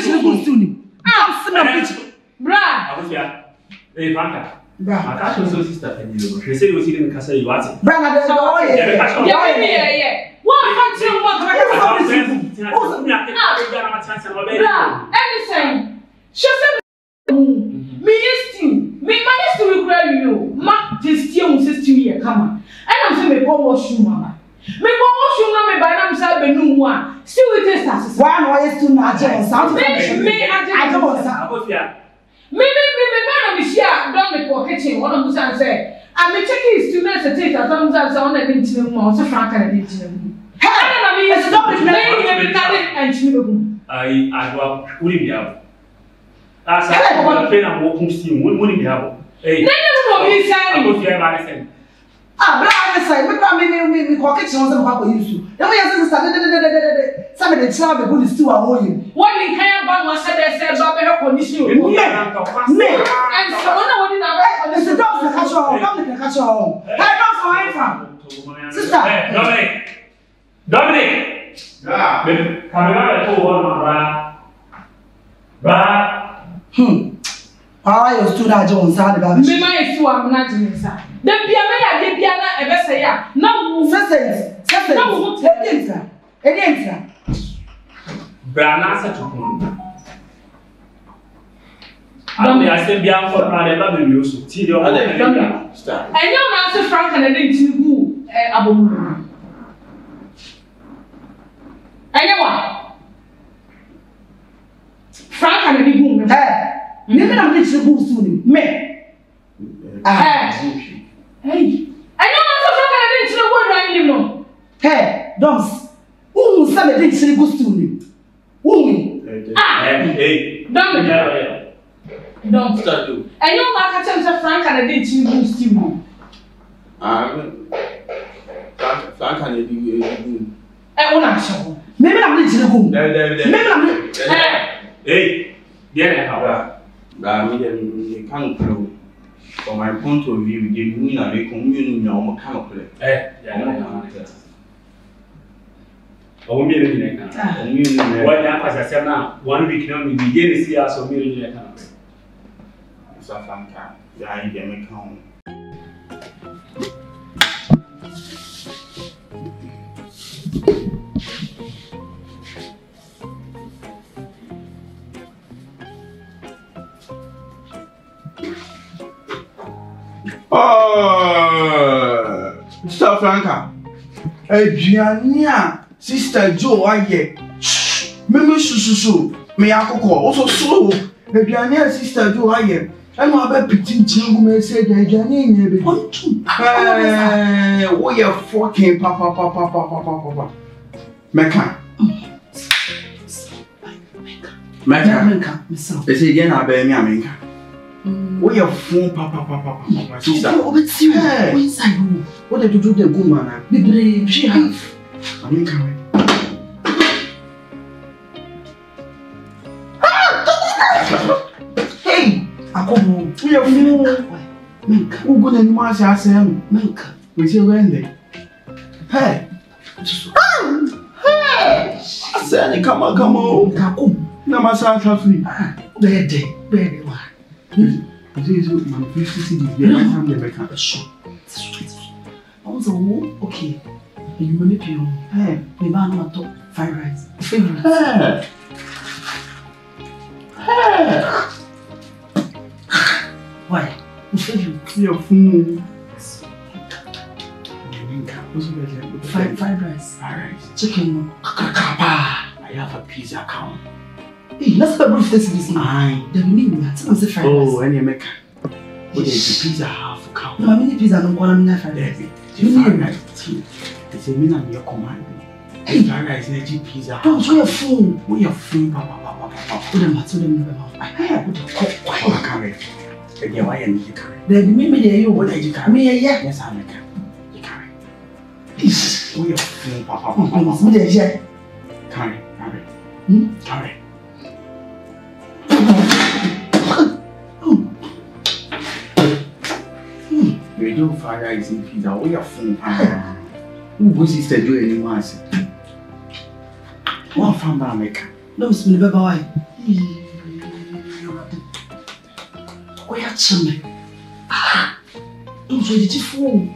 chile go soon. Ah, some bra. Abofia. Eh, Franka. Bra. Akacho so sister Fenilo. She said you see them kasa you what? Bra na dey go yeah. What country what anything. She said me yesterday. Me manage to regret you. Ma this year was 16 year come on. And I'm saying me go wash you mama. Me go wash you mama by na me say be no one. Still with this as. Why no yesterday na je sound. Me I don't Abofia. Me na me share don me for kitchen one of them say I me check his students to take as some say on na dey tin mu so Frank na dey tin. Hey na me is stop it na me and chimego. I go uri bia. Asa ko fe na mo kun si mo ni bia. Hey. No be say. Abofia ba na say. Ah, bra I say me ko kitchen on say ko use. Dem we say sister de some dey try be good still awon you. What in kan ba mo say dey say ba be condition. Me. And so na what in na be the dog catch on. Don't catch on. Hey, don't find from. Sister. Dominic. Yeah. Camera to one bra. Ah, you stood at Jones side about me. My two am not in sir. The piano ya de piano e be say ya. Na wo say. Na wo enter. Bra na sa tukun. Ami ase bia for na de ba be so. Ti de o. Start. Enyo na say Frank na de ntinigu abomu. Anyone? Frank and the boom. Never am rich the boom soon. Me. Hey. I know Frank and the rich word I know. Hey, Doms. Who some the rich the good soon? Who? Hey. Don't start do. I know my catch Frank and the rich the good still. Frank and the boom. I want to show. Maybe I'm rich in the room. Maybe I'm rich. Hey, yeah, how? I can't prove. From my point of view, give me a big communion on kind play. Yeah, oh, million. What as I said now, 1 week now, we begin to see us a million. It's a fun time. Yeah, I get me count. Sister Franka, Adriania, Sister Joe, I get. Meme susu, me akoko, also slow. Adriania, Sister Joe, I get. I'm about pitching children, say, Adriania, baby. We are fucking papa. Mecca. They say, Yen, I bear me, America. We are phone, papa. Sister, what did you do the woman? The brave she have. I'm in coming. Hey, I come home. We are phone. Who good and mass as him? We say when they. Hey, hey, I said, come on. No, my son, free. Baby, what? This is my 50 cities. We are not the back of shop. Also, okay. You manipulate. Hey, we ban on top fried rice. Favorite. Hey. Why? Your food. Fried rice. Chicken. I have a pizza account. Hey, let's not brief this mine. The meaning that someone say fried rice. Oh, any American. What is the pizza half account? No, I mean pizza don't call me fried rice. Fried rice. It's a mean and your command. Hey, fried rice, energy pizza. Don't show your phone. Where your phone, papa. Put them at them. I have put a cook. Why carry? And you why you carry? Then maybe you what did you carry? Me, yeah. Yes, I'm a you carry. This where your phone, papa. Carry. Carry. We do fried rice in pizza. Where your phone? Who goes sister do anyone? One from America. No, Miss Milibaba. Why are you? Ah, don't you get fool?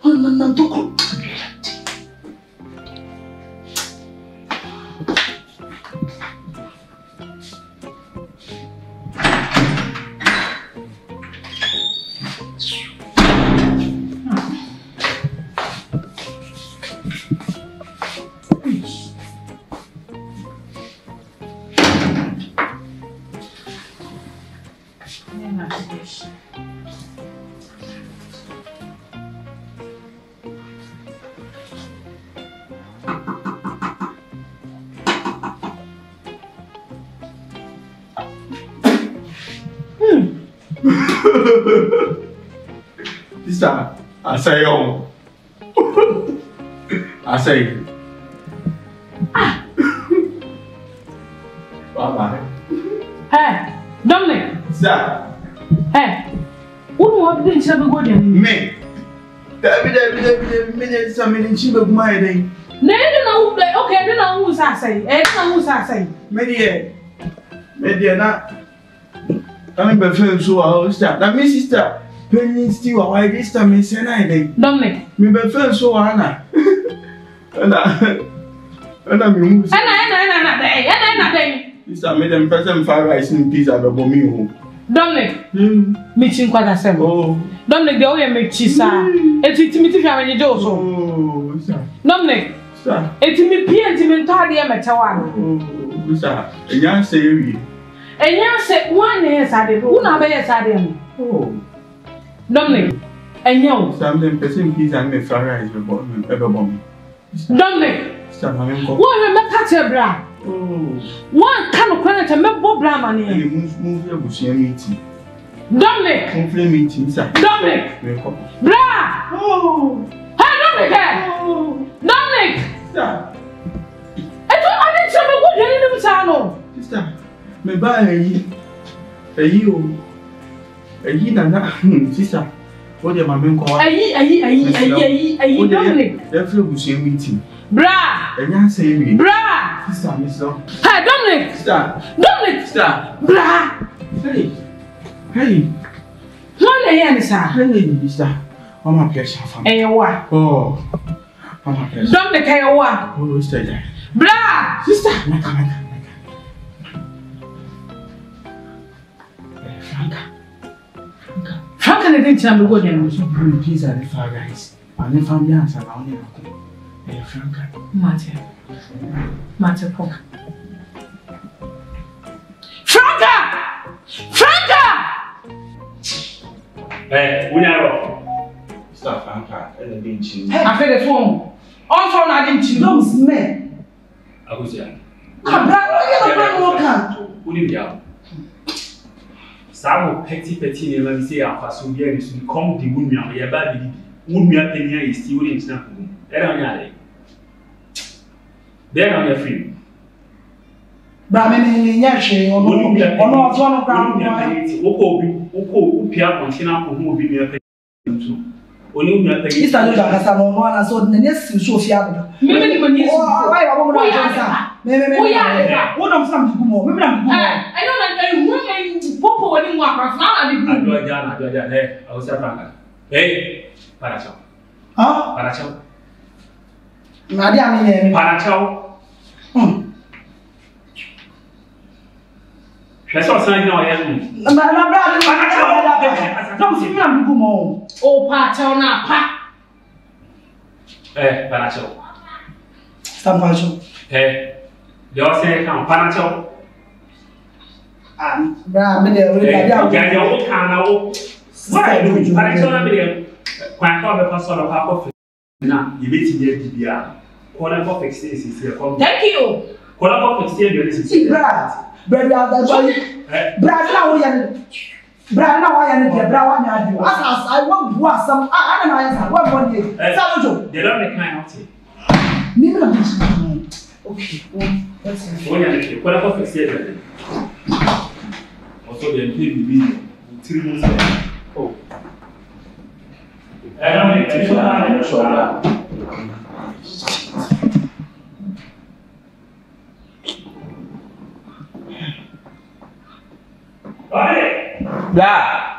No, don't go. Sister, I say I say Bye-bye. Hey, Dominic. Sister. Hey, who have been to go there? Me. Minute something she look my day. No, okay, I don't know who's I say. I don't know who's I say. Media not. I'm be feel so how sister. That me sister. Penny still why this time me say na day. Dominic. Me be feel so ana. Ana me move. Ana day. Sister me them person fried rice and pizza be bo me ho. Dominic. Meeting kwada sem. Oh. Dominic dey oye make chisa. Eti me ti fa me je so. Oh, sister. Dominic. Sister. Eti me pie eti me ntwa de me tewa no. Oh, sister. Enya say we. Enya say one yes ade. Who na be yes ade no. Oh. Dominic. Enya o. Some person pizza and me fried rice be bo me. Dominic. Sister, na me ko. Wo me ka bra. Oh. One kind of credit me bo bra man here. Move your bushia meeting. Dominic. Move meeting, sir. Dominic. Me ko. Bra. Oh. Hey, Dominic. Oh. Dominic. Sister. Eto ade che me go dwani ni msa no. Sister. Me ba eyi o. Eyi na sister. What the mama nko wa? Ayi Dominic. Every bushia meeting. Bra. Enya say we. Bra. Sister, miss love. Hey, Dominic. Sister. Dominic. Sister. Bra. Hey. What na here ni sa? Hey, sister. Mama pressure for me. Eyewa. Oh. Mama pressure. Dominic eyewa. Oh, sister. Bra. Sister. Franka na dey chama go there no. So bring pizza and fried rice. And if I'm young, I'm only not. Hey, Franka. Mate po. Franka! Unyaro. Sister Franka, and the bench. I feel the phone. On phone I didn't you. Don't smell. Agusia. Bra, Some petty never say our so here is to come the woman, your baby. Would me up in here is still in snap. There on your free. me nyashe ono ozo no kra Oko pia kontina ko hu bi me pe ntu. Oni unu ata yi. Isa no da kasa no no ana so ne si so fia do. Me ni mo ni. Oh, why ba mo na jonsa. Me. Wo na mfam di gumo. Me na di gumo. I know that you popo wani mu akwa na di gumo. Ajo jana. I was Franka. Hey, para chao. Ah? Para chao. Na dia me ye. Para chao. Let's all sign now here. Na bra ni. Don't see me na di gumo. O pa chao na pa. Para chao. Sta pacho. Yo say kan para chao. Bra me de we da dia. Ya yo kan na wo. Why do you? Para chao na me de. Kwan ko be paso lo pa ko na ye beti ye bibia. Ko na ko fix this is here come. Thank you. Ko na ko fix here this is. Bra da bra wo ya ni. Bra na wa ya ni de bra wa nya adi. As I want bu asam ana na ya sa. Wa bo ni. Sa lojo. They don't make kind out here. Me na bi. Okay. Let's see. Ko ya ni ko na ko fix here. Also they pay bibi 3 months. Oh. I don't need to show. Bra.